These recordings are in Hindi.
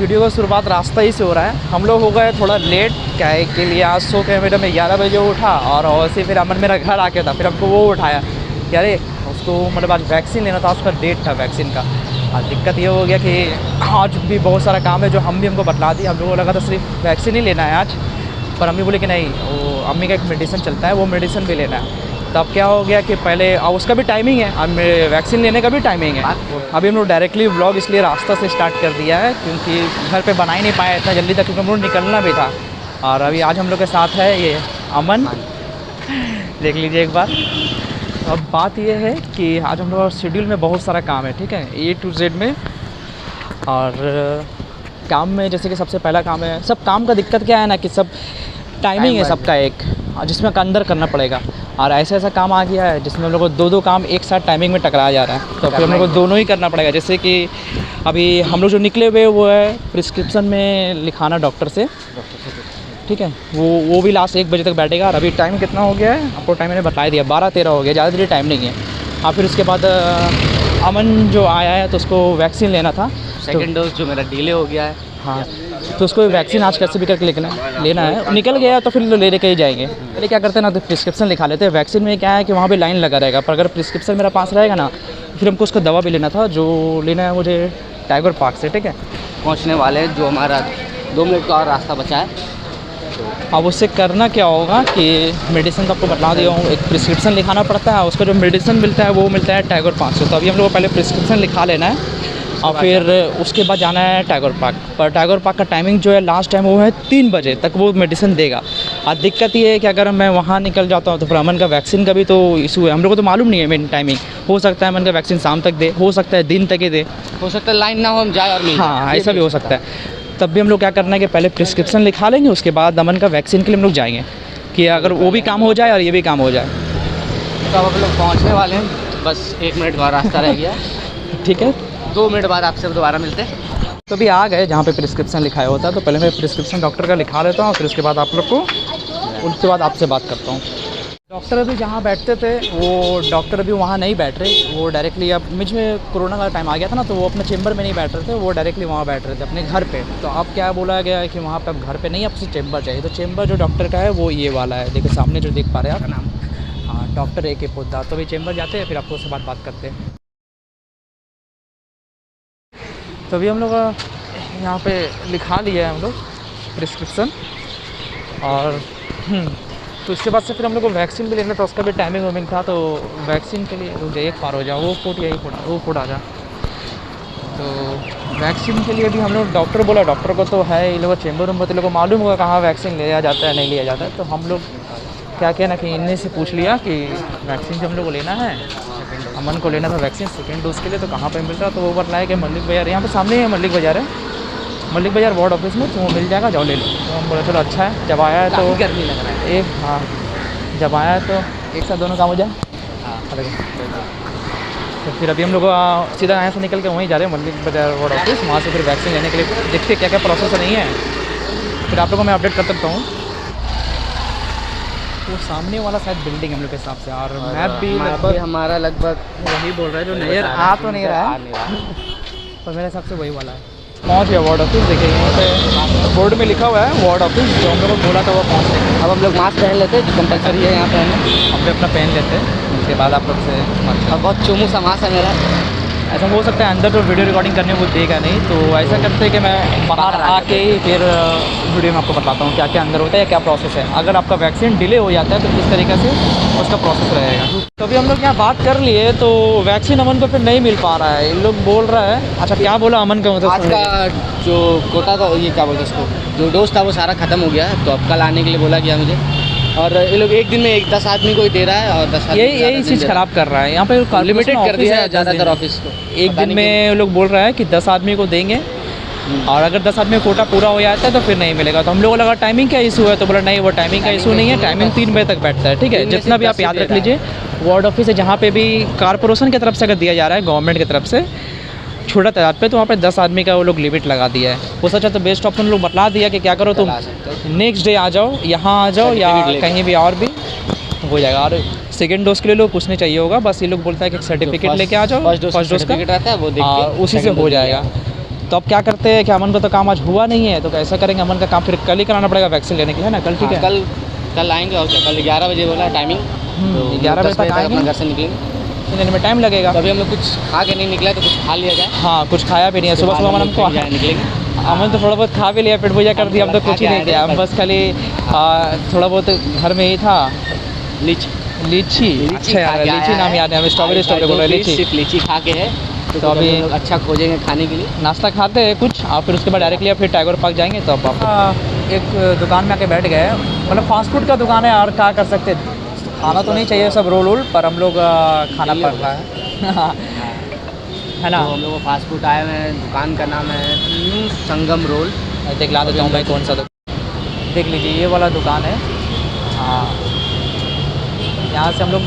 वीडियो का शुरुआत रास्ता ही से हो रहा है। हम लोग हो गए थोड़ा लेट, क्या है के लिए आज सो के मैडम 11 बजे उठा और वैसे फिर अमन मेरा घर आके था, फिर हमको वो उठाया कि अरे उसको मतलब आज वैक्सीन लेना था, उसका डेट था वैक्सीन का। आज दिक्कत ये हो गया कि आज भी बहुत सारा काम है जो हमको बतला दी। हम लोगों को लगा था सिर्फ वैक्सीन ही लेना है आज, पर अम्मी बोले कि नहीं, वो अम्मी का एक मेडिसिन चलता है, वो मेडिसिन भी लेना है। तब क्या हो गया कि पहले उसका भी टाइमिंग है, अब वैक्सीन लेने का भी टाइमिंग है। अभी हम लोग डायरेक्टली व्लॉग इसलिए रास्ता से स्टार्ट कर दिया है क्योंकि घर पे बना ही नहीं पाया इतना जल्दी तक, क्योंकि हम लोग निकलना भी था। और अभी आज हम लोग के साथ है ये अमन, देख लीजिए एक बार। अब बात ये है कि आज हम लोग शेड्यूल में बहुत सारा काम है, ठीक है, A to Z में। और काम में जैसे कि सबसे पहला काम है, सब काम का दिक्कत क्या है ना कि सब टाइमिंग है सबका एक, जिसमें अंदर करना पड़ेगा। और ऐसा काम आ गया है जिसमें हम लोग को दो काम एक साथ टाइमिंग में टकराया जा रहा है, तो फिर हम लोग को दोनों ही करना पड़ेगा। जैसे कि अभी हम लोग जो निकले हुए वो है प्रिस्क्रिप्शन में लिखाना डॉक्टर से, ठीक है, वो भी लास्ट 1 बजे तक बैठेगा। और अभी टाइम कितना हो गया है आपको टाइम मैंने बता दिया, 12-13 हो गया, ज़्यादा देर टाइम नहीं है। हाँ, फिर उसके बाद अमन जो आया है तो उसको वैक्सीन लेना था, सेकेंड डोज जो मेरा डिले हो गया है। हाँ, तो उसको वैक्सीन आज कैसे भी करके लेना है। निकल गया तो फिर ले के ही जाएंगे। पहले क्या करते हैं ना, तो प्रिस्क्रिप्शन लिखा लेते हैं। वैक्सीन में क्या है कि वहाँ पे लाइन लगा रहेगा, पर अगर प्रिस्क्रिप्शन मेरा पास रहेगा ना, फिर हमको उसका दवा भी लेना था, जो लेना है मुझे टाइगर पार्क से, ठीक है। पहुंचने वाले हैं, जो हमारा 2 मिनट का और रास्ता बचा है। अब उससे करना क्या होगा कि मेडिसिन तो आपको बता दिया हूँ, एक प्रिस्क्रिप्शन लिखाना पड़ता है, उसका जो मेडिसिन मिलता है वो मिलता है टाइगर पार्क से। तो अभी हम लोग को पहले प्रिस्क्रिप्शन लिखा लेना है और फिर उसके बाद जाना है टाइगर पार्क। पर टाइगर पार्क का टाइमिंग जो है लास्ट टाइम वो है 3 बजे तक वो मेडिसिन देगा। और दिक्कत ये है कि अगर मैं वहाँ निकल जाता हूँ तो फिर अमन का वैक्सीन का भी तो इशू है। हम लोग को तो मालूम नहीं है मेन टाइमिंग, हो सकता है अमन का वैक्सीन शाम तक दे, हो सकता है दिन तक ही दे, हो सकता है लाइन ना हो, हम जाए और मिल। हाँ, ऐसा भी हो सकता है। तब भी हम लोग क्या करना है कि पहले प्रिस्क्रिप्शन लिखा लेंगे, उसके बाद अमन का वैक्सीन के लिए हम लोग जाएंगे कि अगर वो भी काम हो जाए और ये भी काम हो जाए। तो अब हम लोग पहुँचने वाले हैं, बस 1 मिनट का रास्ता रह गया। ठीक है, 2 मिनट बाद आपसे दोबारा मिलते हैं। तो अभी आ गए जहाँ पे प्रिस्क्रिप्शन लिखाया होता है, तो पहले मैं प्रिस्क्रिप्शन डॉक्टर का लिखा लेता हूँ, फिर उसके बाद आप लोग को, उसके बाद आपसे बात करता हूँ। डॉक्टर अभी जहाँ बैठते थे वो डॉक्टर अभी वहाँ नहीं बैठ रहे, वो डायरेक्टली, अब बीच में कोरोना का टाइम आ गया था ना, तो वो अपने चेंबर में नहीं बैठ रहे थे, वो डायरेक्टली वहाँ बैठ रहे थे अपने घर पे। तो अब क्या बोला गया है कि वहाँ पे अब घर पे नहीं, आपसे चेंबर चाहिए। तो चेंबर जो डॉक्टर का है वो ये वाला है, देखिए सामने जो देख पा रहे हैं आप, नाम हाँ, डॉक्टर A.K. पोद्दार। तो अभी चेंबर जाते हैं, फिर आपको उससे बात करते हैं। तो अभी हम लोग यहाँ पे लिखा लिया है हम लोग प्रिस्क्रिप्शन, और तो उसके बाद से फिर हम लोग को वैक्सीन भी लेना था, उसका भी टाइमिंग वाइमिंग था। तो वैक्सीन के लिए रुक जाइए, एक पार हो जाओ, वो फुट यही फुट, वो फुट आ जा। तो वैक्सीन के लिए भी हम लोग डॉक्टर बोला, डॉक्टर को तो है ये लोग चेंबर में, तो लोगों को मालूम होगा कहाँ वैक्सीन लिया जाता है नहीं लिया जाता है। तो हम लोग क्या किया ना कि इनने से पूछ लिया कि वैक्सीन जो हम लोग को लेना है, अमन को लेना था वैक्सीन सेकेंड डोज के लिए, तो कहाँ पर मिल रहा। तो वो बताया कि मल्लिक बाज़ार, यहाँ पर सामने ही है मल्लिक बाज़ार है, मल्लिक बाज़ार वार्ड ऑफिस में, तो वो मिल जाएगा, जाओ ले लो। तो हम बोले चलो अच्छा है, जब आया है तो गर्मी लग रहा है एक, हाँ जब आया है तो एक साथ दोनों काम हो जाए। हाँ। तो फिर अभी हम लोग सीधा यहाँ से निकल के वहीं जा रहे हैं मल्लिक बाज़ार वार्ड ऑफिस, वहाँ से फिर वैक्सीन लेने के लिए देखते क्या क्या प्रोसेस नहीं है, फिर आप लोगों को मैं अपडेट कर सकता हूँ। वो सामने वाला शायद बिल्डिंग हम लोग के हिसाब से, और मैप भी लगभग हमारा लगभग वही बोल रहा है, जो नज़र आ तो नहीं रहा है पर मेरे हिसाब से वही वाला है। पहुँच गया वार्ड ऑफिस, देखिए यहाँ पे बोर्ड में लिखा हुआ है वार्ड ऑफिस, जो हम लोग को बोला था वो पहुँच गए। अब हम लोग मास्क पहन लेते हैं, जो कंपलसरी है यहाँ पहनना। हम भी अपना पहन लेते हैं, उसके बाद आप लोग से अब बहुत चुमू सा मास्क है मेरा। ऐसा हो सकता है अंदर तो वीडियो रिकॉर्डिंग करने को देगा नहीं, तो ऐसा करते हैं कि मैं बाहर आके ही फिर वीडियो में आपको बताता हूँ क्या क्या अंदर होता है या क्या प्रोसेस है। अगर आपका वैक्सीन डिले हो जाता है तो किस तरीके से उसका प्रोसेस रहेगा। तो अभी हम लोग यहाँ बात कर लिए, तो वैक्सीन अमन को फिर नहीं मिल पा रहा है, इन लोग बोल रहा है। अच्छा, क्या बोला अमन का मतलब? आज का जो कोटा था, ये क्या बोलते हैं उसको, जो डोज था वो सारा खत्म हो गया है, तो अब कल आने के लिए बोला गया मुझे। और ये लोग एक दिन में 10 आदमी को ही दे रहा है, और 10 यही चीज़ ख़राब कर रहा है यहाँ पे, लिमिटेड कर दिया है ज़्यादातर ऑफिस को। एक दिन में लोग बोल रहा है कि 10 आदमी को देंगे, और अगर 10 आदमी का कोटा पूरा हो जाता है तो फिर नहीं मिलेगा। तो हम लोगों को लगा टाइमिंग का इशू है, तो बोला नहीं, वो टाइमिंग का इशू नहीं है, टाइमिंग 3 बजे तक बैठता है, ठीक है। जितना भी आप याद रख लीजिए, वार्ड ऑफिस है जहाँ पे भी कॉर्पोरेशन की तरफ से अगर दिया जा रहा है, गवर्नमेंट की तरफ से छोटा तादाद पे, तो वहाँ पे 10 आदमी का वो लोग लिमिट लगा दिया है। वो सच है तो बेस्ट ऑप्शन लोग बतला दिया कि क्या करो, तुम नेक्स्ट डे आ जाओ, यहाँ आ जाओ या कहीं भी और भी हो जाएगा। और सेकेंड डोज के लिए लोग कुछ नहीं चाहिए होगा, बस ये लोग बोलता है कि सर्टिफिकेट लेके आ जाओ, फर्स्ट डोज का रहता है वो उसी से हो जाएगा। तो अब क्या करते हैं कि अमन का तो काम आज हुआ नहीं है, तो कैसा करेंगे, अमन का काम फिर कल ही कराना पड़ेगा वैक्सीन लेने के, है ना? कल ठीक है, कल आएंगे और क्या, कल 11 बजे बोला टाइमिंग, तो 11 बजे तक आएंगे, अपना घर से निकलेंगे। लेने में टाइम लगेगा। तो अभी हम लोग कुछ खा के नहीं निकला, तो कुछ खा लिया जाए। हाँ, कुछ खाया भी नहीं है, सुबह सुबह अमन हमको निकलेंगे। अमन तो थोड़ा बहुत खा भी लिया, पेट पूजा कर दिया, हम तो कुछ ही नहीं किया, हम बस खाली थोड़ा बहुत घर में ही था। लीची अच्छा यार, लीची नाम याद है हमें, स्ट्रॉबेरी बोल रहे हैं, सिर्फ लीची खा के है। तो अभी अच्छा खोजेंगे खाने के लिए, नाश्ता खाते हैं कुछ और फिर उसके बाद डायरेक्टली फिर टाइगर पार्क जाएंगे। तो अब एक दुकान में आके बैठ गए, मतलब फास्ट फूड का दुकान है और क्या कर सकते, खाना तो नहीं चाहिए सब रोल पर हम लोग खाना पड़ रहा है है ना? तो हम लोग फास्ट फूड आए हुए हैं, दुकान का नाम है न्यू संगम रोल। देख ला देता हूँ भाई कौन सा देख लीजिए, ये वाला दुकान है। हाँ, यहाँ से हम लोग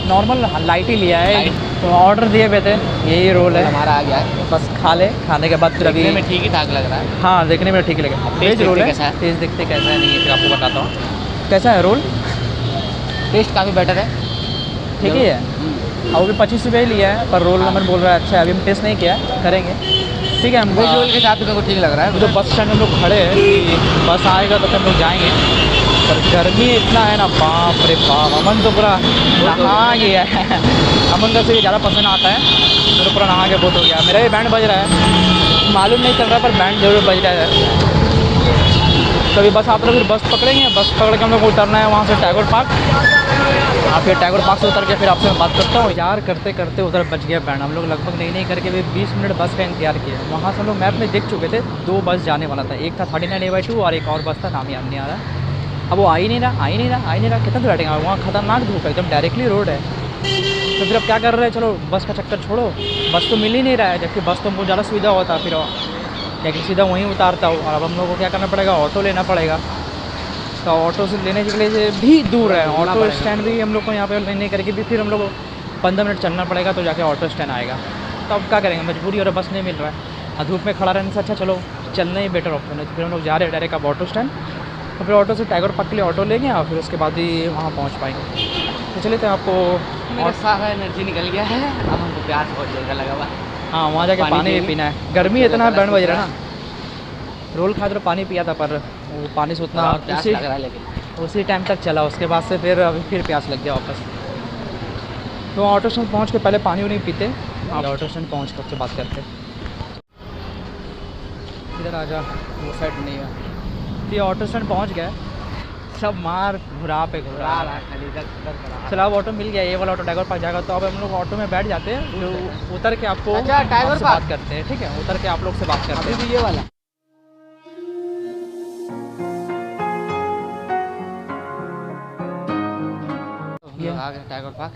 नॉर्मल लाइट ही लिया है, तो ऑर्डर दिए हुए थे, यही रोल है हमारा आ गया है, बस खा ले, खाने के बाद फिर अभी देखने में ठीक ही ठाक लग रहा है। हाँ, देखने में ठीक लगे। वेज रोल है, कैसा है? टेस्ट देखते कैसा है, नहीं है फिर आपको बताता हूँ कैसा है रोल। टेस्ट काफ़ी बेटर है, ठीक ही है। और वो भी 25 रुपये ही लिया है, पर रोल नंबर बोल रहा है अच्छा है, अभी हम टेस्ट नहीं किया है, करेंगे। ठीक है, हम वेज रोल के साथ मेरे को ठीक लग रहा है। तो बस स्टैंड हम लोग खड़े हैं कि बस आएगा तो फिर हम लोग जाएंगे, पर गर्मी इतना है ना, बाप रे बाप, अमन तो पूरा नहा गया है। अमन का से ज़्यादा पसंद आता है, तो पूरा नहा के बहुत हो गया। मेरा भी बैंड बज रहा है, मालूम नहीं चल रहा पर बैंड जरूर बज रहा है। तो अभी बस आप लोग फिर बस पकड़ेंगे, बस पकड़ के हम लोग को उतरना है वहाँ से टाइगर पार्क, और फिर टाइगर पार्क से उतर के फिर आपसे मैं बात करता हूँ। यार करते करते उधर बच गया बैंड, हम लोग लगभग नहीं करके भी 20 मिनट बस का इंतजार किया। वहाँ से हम लोग मैप में देख चुके थे, 2 बस जाने वाला था, एक था 39A/2 और एक और बस था, नाम याद नहीं आ रहा। अब वो आ ही नहीं रहा, कितना दूर बैठेंगे वहाँ, खतरनाक धूप है एकदम, डायरेक्टली रोड है। तो फिर अब क्या कर रहे हैं, चलो बस का चक्कर छोड़ो, बस तो मिल ही नहीं रहा है, जबकि बस तो बहुत ज़्यादा सुविधा होता, फिर लेकिन सीधा वहीं उतारता हूँ। और अब हम लोग को क्या करना पड़ेगा, ऑटो लेना पड़ेगा। तो ऑटो से लेने के लिए भी दूर है, ऑटो स्टैंड भी हम लोग को यहाँ पे लेने करके भी फिर हम लोग को 15 मिनट चलना पड़ेगा, तो जाके ऑटो स्टैंड आएगा। तो अब क्या करेंगे, मजबूरी और बस नहीं मिल रहा है, और धूप में खड़ा रहने से अच्छा चलो चलना ही बेटर ऑप्शन है। तो फिर हम लोग जा रहे हैं डायरेक्ट अब ऑटो स्टैंड, तो फिर ऑटो से टाइगर पार्क के लिए ऑटो लेंगे और फिर उसके बाद ही वहाँ पहुँच पाएंगे। तो चलिए, तो आपको मेरा सारा एनर्जी निकल गया है, अब हमको प्यास बहुत ज़्यादा लगा हुआ। हाँ, वहाँ जाके पानी भी पीना है, गर्मी इतना बैंड बज रहा है ना। रोल खा तो पानी पिया था, पर वो पानी से उतना प्यास लग रहा है, लेकिन उसी टाइम तक चला, उसके बाद से फिर अभी फिर प्यास लग गया वापस। तो ऑटो स्टैंड पहुँच के पहले पानी नहीं पीते, ऑटो स्टैंड पहुँच कर उससे बात करते। इधर आ जा, वो साइड नहीं है। ये ऑटो स्टैंड पहुँच गया, सब मार घुरा पे घुरा रहा। चलो अब ऑटो मिल गया, ये वाला ऑटो टाइगर पार्क जाएगा। तो अब हम लोग ऑटो में बैठ जाते हैं, जो उतर के आपको टाइगर से बात करते हैं। ठीक है, उतर के आप लोग से बात करते हैं। ये वाला आ गया टाइगर पार्क।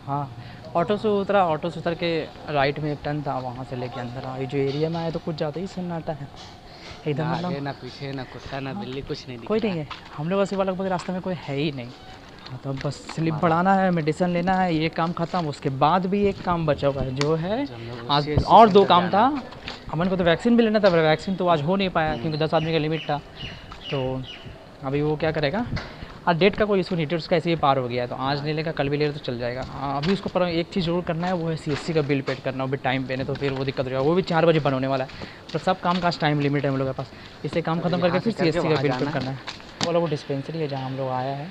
हाँ, ऑटो से उतरा, ऑटो से उतर के राइट में एक टर्न था, वहाँ से लेके अंदर आए। जो एरिया में आए तो कुछ ज़्यादा ही सन्नाटा है एकदम, आगे ना पीछे ना कुत्ता ना बिल्ली, कुछ नहीं, कोई नहीं है। हम लोग वैसे लगभग रास्ते में कोई है ही नहीं। तो बस स्लिप बढ़ाना है, मेडिसिन लेना है, ये काम खत्म। उसके बाद भी एक काम बचा हुआ है, जो है आज और 2 काम था। अमन को तो वैक्सीन भी लेना था, पर वैक्सीन तो आज हो नहीं पाया क्योंकि 10 आदमी का लिमिट था। तो अभी वो क्या करेगा, आज डेट का कोई इशू नहीं, डेट उसका ऐसे ही पार हो गया है, तो आज नहीं लेगा, कल भी लेगा तो चल जाएगा। अभी उसको पर एक चीज़ जरूर करना है, वो है CSC का बिल पेड करना, वो भी टाइम पे, नहीं तो फिर वो दिक्कत हो जाएगा। वो भी 4 बजे बंद होने वाला है, तो सब काम का टाइम लिमिट है हम लोग के पास। इसे काम खत्म करके फिर CSC का बिल पेड करना है। वो डिस्पेंसरी है जहाँ हम लोग आया है,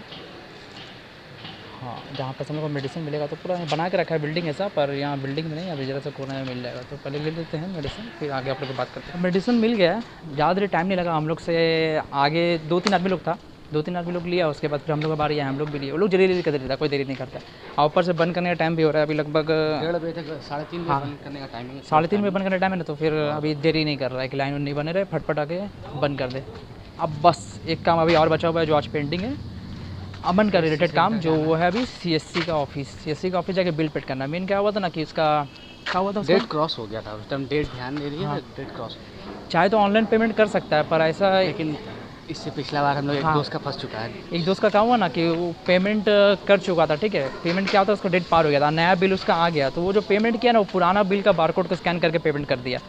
हाँ, जहाँ पर हम लोग को मेडिसिन मिलेगा। तो पूरा बना के रखा है बिल्डिंग ऐसा, पर यहाँ बिल्डिंग में नहीं, अभी जरा सा कोना में मिल जाएगा। तो पहले ले लेते हैं मेडिसिन, फिर आगे आप लोग से बात करते हैं। मेडिसिन मिल गया है, ज़्यादा टाइम नहीं लगा। हम लोग से आगे 2-3 आदमी लोग था, 2-3 आदमी लोग लिया, उसके बाद फिर हम लोग बारी है, हम लोग भी लिए। वो लोग जल्दी कर देता, कोई देरी नहीं करता। और ऊपर से बंद करने का टाइम भी हो रहा है, अभी लगभग 1:30 बजे तक, 3:30 बजे बंद करने का टाइमिंग है। 3:30 बजे बंद करने का टाइम है ना, तो फिर अभी देरी नहीं कर रहा है कि लाइन नहीं बने रहे, फटफट आके बंद कर दे। अब बस एक काम अभी और बचा हुआ है, जो आज पेंडिंग है, अमन का रिलेटेड काम, जो वो है अभी CSC का ऑफिस जाके बिल पेड करना। मेन क्या हुआ था ना कि उसका क्या हुआ था, डेट क्रॉस हो गया था उस टाइम, डेट ध्यान दे रही है, डेट क्रॉस। चाहे तो ऑनलाइन पेमेंट कर सकता है, पर ऐसा, लेकिन इससे पिछला बार हम लोग एक दोस्त का फंस चुका है। एक दोस्त का काम हुआ ना कि वो पेमेंट कर चुका था, ठीक है, पेमेंट क्या होता है, उसका डेट पार हो गया था, नया बिल उसका आ गया, तो वो जो पेमेंट किया ना, वो पुराना बिल का बारकोड को स्कैन करके पेमेंट कर दिया।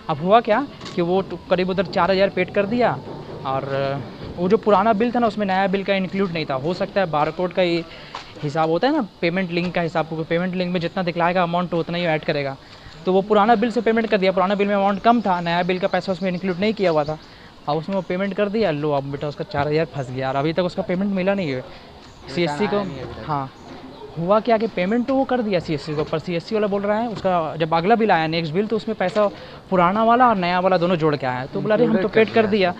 अब हुआ क्या कि वो करीब उधर 4000 पेड कर दिया, और वो जो पुराना बिल था ना, उसमें नया बिल का इंक्लूड नहीं था। हो सकता है बारकोड का ही हिसाब होता है ना, पेमेंट लिंक का हिसाब, पेमेंट लिंक में जितना दिखलाएगा अमाउंट उतना ही ऐड करेगा। तो वो पुराना बिल से पेमेंट कर दिया, पुराना बिल में अमाउंट कम था, नया बिल का पैसा उसमें इंक्लूड नहीं किया हुआ था। अब उसमें वो पेमेंट कर दिया, लो अब बेटा उसका 4000 फंस गया और अभी तक उसका पेमेंट मिला नहीं है CSC को। हाँ, हुआ क्या कि पेमेंट तो वो कर दिया CSC को, पर CSC वाला बोल रहा है उसका जब अगला बिल आया नेक्स्ट बिल, तो उसमें पैसा पुराना वाला और नया वाला दोनों जोड़ के आया है। तो बोला अरे हम तो पेड कर दिया,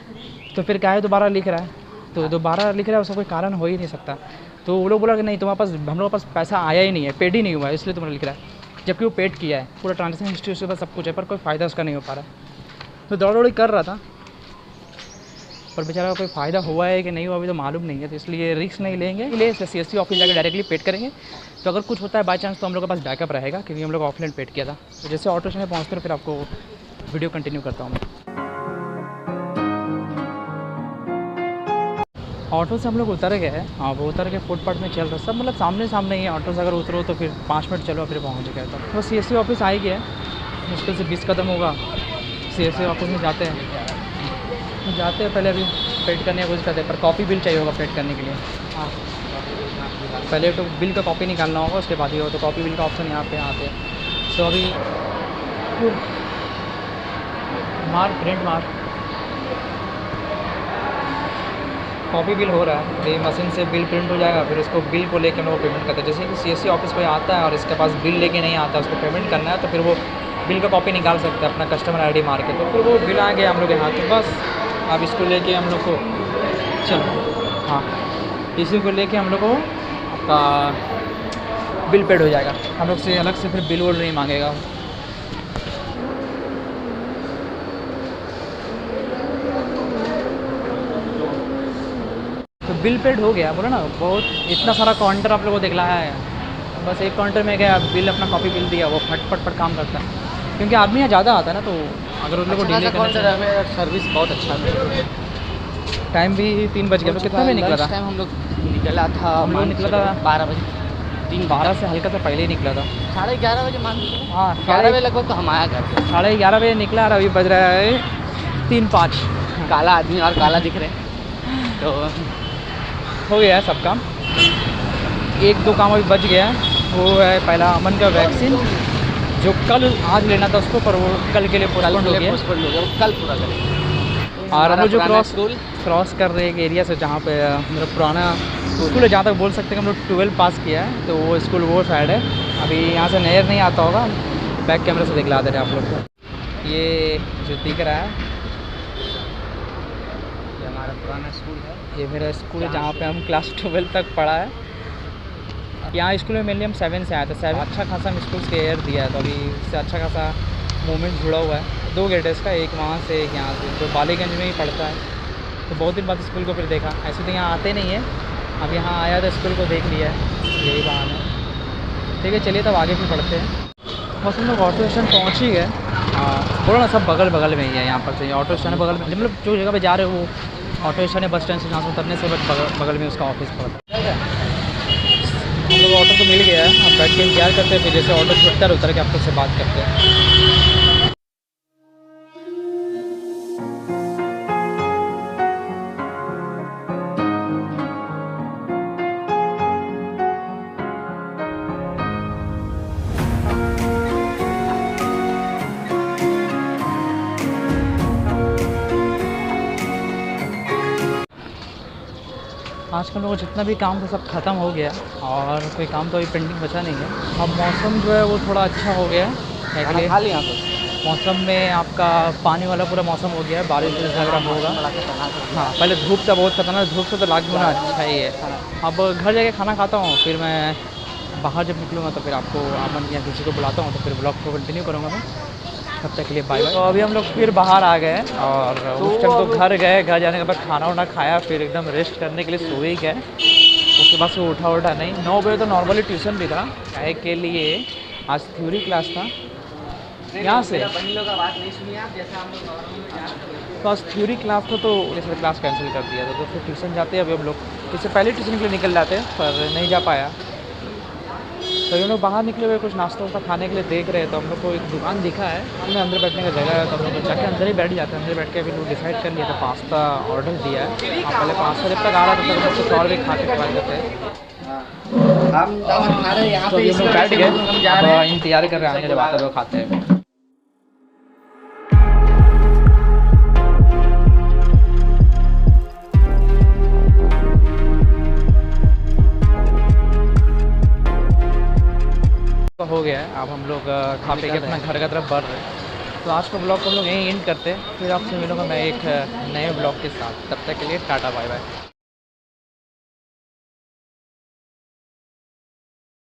तो फिर क्या है दोबारा लिख रहा है, तो दोबारा लिख रहा है, उसका कोई कारण हो ही नहीं सकता। तो वो लोग बोला कि नहीं तुम्हारे पास, हम लोग के पास पैसा आया ही नहीं है, पेड ही नहीं हुआ है, इसलिए तुम्हें लिख रहा है, जबकि वो पेड किया है, पूरा ट्रांजेक्शन हिस्ट्री उसके पास सब कुछ है, पर कोई फ़ायदा उसका नहीं हो पा रहा है। तो दौड़ दौड़ी कर रहा था, पर बेचारा कोई फ़ायदा हुआ है कि नहीं हुआ अभी तो मालूम नहीं है, तो इसलिए रिस्क नहीं लेंगे, इसलिए CSC ऑफिस जाकर डायरेक्टली पेड करेंगे। तो अगर कुछ होता है बाई चांस तो हम लोग के पास बैकअप रहेगा, क्योंकि हम लोग ऑफलाइन पेड किया था। तो जैसे ऑटो स्टैंड पहुँचते फिर आपको वीडियो कंटिन्यू करता हूँ। ऑटो से हम लोग उतर गए हैं, हाँ वो उतर के फुटपाथ में चल रहा सब, मतलब सामने सामने ही है। ऑटो से अगर उतरो तो फिर 5 मिनट चलो फिर पहुँच गया। तो CSC ऑफिस आ ही गया, मुश्किल से 20 कदम होगा। CSC ऑफिस में जाते हैं पहले अभी पेड करने की कोशिश करते हैं, पर कॉपी बिल चाहिए होगा पेड करने के लिए। हाँ, पहले तो बिल का कॉपी निकालना होगा, उसके बाद ही हो। तो कॉपी बिल का ऑप्शन यहाँ पे आते हैं। तो अभी प्रिंट कॉपी बिल हो रहा है, ये मशीन से बिल प्रिंट हो जाएगा, फिर उसको बिल को लेकर हम लोग पेमेंट करते हैं। जैसे कि CSC ऑफिस कोई आता है और इसके पास बिल लेके नहीं आता, उसको पेमेंट करना है, तो फिर वो बिल का कॉपी निकाल सकते हैं अपना कस्टमर ID मार के। तो फिर वो बिल आ गया हम लोग के हाथ में, बस अब इसको लेके हम लोग को चलो, हाँ इसी को लेके हम लोग को आपका बिल पेड हो जाएगा, हम लोग से अलग से फिर बिल वोल नहीं मांगेगा। तो बिल पेड हो गया, बोला ना, बहुत इतना सारा काउंटर आप लोगों को दिखलाया है, बस एक काउंटर में गया, बिल अपना कॉपी बिल दिया, वो फट काम करता है, क्योंकि आदमी यहाँ ज़्यादा आता है ना, तो अगर उन लोग को डिले करना, सर्विस बहुत अच्छा है। टाइम भी 3 बज गया। तो कितना में निकला था? टाइम हम लोग निकला था, हम लोग निकला था 12 बजे, 12 से हल्का सा पहले ही निकला था, 11:30 बजे मान लीजिए। हाँ 11 बजे लगभग तो हम आया करते। 11:30 बजे निकला और अभी बज रहा है 3:05। काला आदमी और काला दिख रहे हैं, तो हो गया है सब काम। 1-2 काम अभी बच गया, वो है पहला अमन का वैक्सीन, जो कल आज लेना था उसको, पर वो कल के लिए पोस्टपोन हो गया, कल पूरा करेंगे। और हम लोग जो क्रॉस कर रहे हैं एक एरिया से जहाँ पे मेरा पुराना स्कूल है, जहाँ तक बोल सकते हैं कि हम लोग 12 पास किया है, तो वो स्कूल वो साइड है। अभी यहाँ से नहर नहीं आता होगा, बैक कैमरे से दिखला दे रहे हैं आप लोग को। ये जो दिख रहा है ये हमारा पुराना स्कूल है, ये मेरा स्कूल है जहाँ पे हम क्लास 12 तक पढ़ा है। यहाँ स्कूल में मेनली हम 7 से आए थे। 7 अच्छा खासा हम स्कूल के एयर दिया है, तो अभी इससे अच्छा खासा मूवमेंट जुड़ा हुआ है। 2 गेट है इसका, एक वहाँ से एक यहाँ से, तो बालीगंज में ही पढ़ता है। तो बहुत दिन बाद स्कूल को फिर देखा, ऐसे तो यहाँ आते नहीं है, अब यहाँ आया तो स्कूल को देख लिया है, यही बहाना है। ठीक है चलिए तब आगे भी पढ़ते हैं। बस हम लोग ऑटो स्टैंड पहुँच ही गए। हाँ बोलो ना, सब बगल में ही है यहाँ पर से, ऑटो स्टैंड बगल में, मतलब जो जगह पे जा रहे हो वो ऑटो स्टैंड है, बस स्टैंड से जहाँ से उतरने से बगल में उसका ऑफिस पड़ता है। हम लोग ऑटो तो मिल गया है, अब बैठ के इंतजार करते हैं, फिर जैसे ऑटो छुटता है उतर के आप लोग से बात करते हैं। आजकल लोगों को जितना भी काम था सब ख़त्म हो गया, और कोई काम तो अभी पेंडिंग बचा नहीं है। अब मौसम जो है वो थोड़ा अच्छा हो गया है, खाली यहाँ पर मौसम में आपका पानी वाला पूरा मौसम हो गया है, बारिश वगैरह होगा। हाँ पहले धूप था बहुत खतरनाक, धूप से तो लाख गुना अच्छा ही है। अब घर जाके खाना खाता हूँ, फिर मैं बाहर जब निकलूँगा तो फिर आपको अमन या किसी को बुलाता हूँ, तो फिर ब्लॉग को कंटिन्यू करूँगा मैं। तब तक के लिए बाय बाय। तो अभी हम लोग फिर बाहर आ गए, और उस टाइम तो घर गए, घर जाने के बाद खाना वाना खाया, फिर एकदम रेस्ट करने के लिए सो ही गए। उसके बाद से उठा नहीं। 9 बजे तो नॉर्मली ट्यूशन भी था, क्या के लिए आज थ्योरी क्लास था यहाँ से, तो आज थ्योरी क्लास था, तो जैसे क्लास कैंसिल कर दिया था, तो फिर ट्यूशन जाते हैं। अभी हम लोग इससे पहले ट्यूशन के लिए निकल जाते हैं, पर नहीं जा पाया। तो हम लोग बाहर निकले हुए कुछ नाश्ता वास्ता खाने के लिए देख रहे हैं, तो हम लोग को एक दुकान दिखा है, हमें अंदर बैठने का जगह है, तो हम लोग जाके अंदर ही बैठ जाते हैं। अंदर बैठ के अभी लोग डिसाइड कर लिया था, पास्ता ऑर्डर दिया है। पहले पास्ता जब तक आ रहा था तब तक कुछ और भी खा के ट्राई करते हैं। हम हमारे यहाँ तो पे हम लोग बैठ गए, इंतजार कर रहे हैं, जब आता है तो खाते हैं। का हो गया है, अब हम लोग खा पी के अपना घर का तरफ बढ़ रहे हैं। तो आज का ब्लॉग को हम लोग यहीं एंड करते हैं, फिर आपसे मिलूंगा मैं एक नए ब्लॉग के साथ। तब तक के लिए टाटा बाय बाय।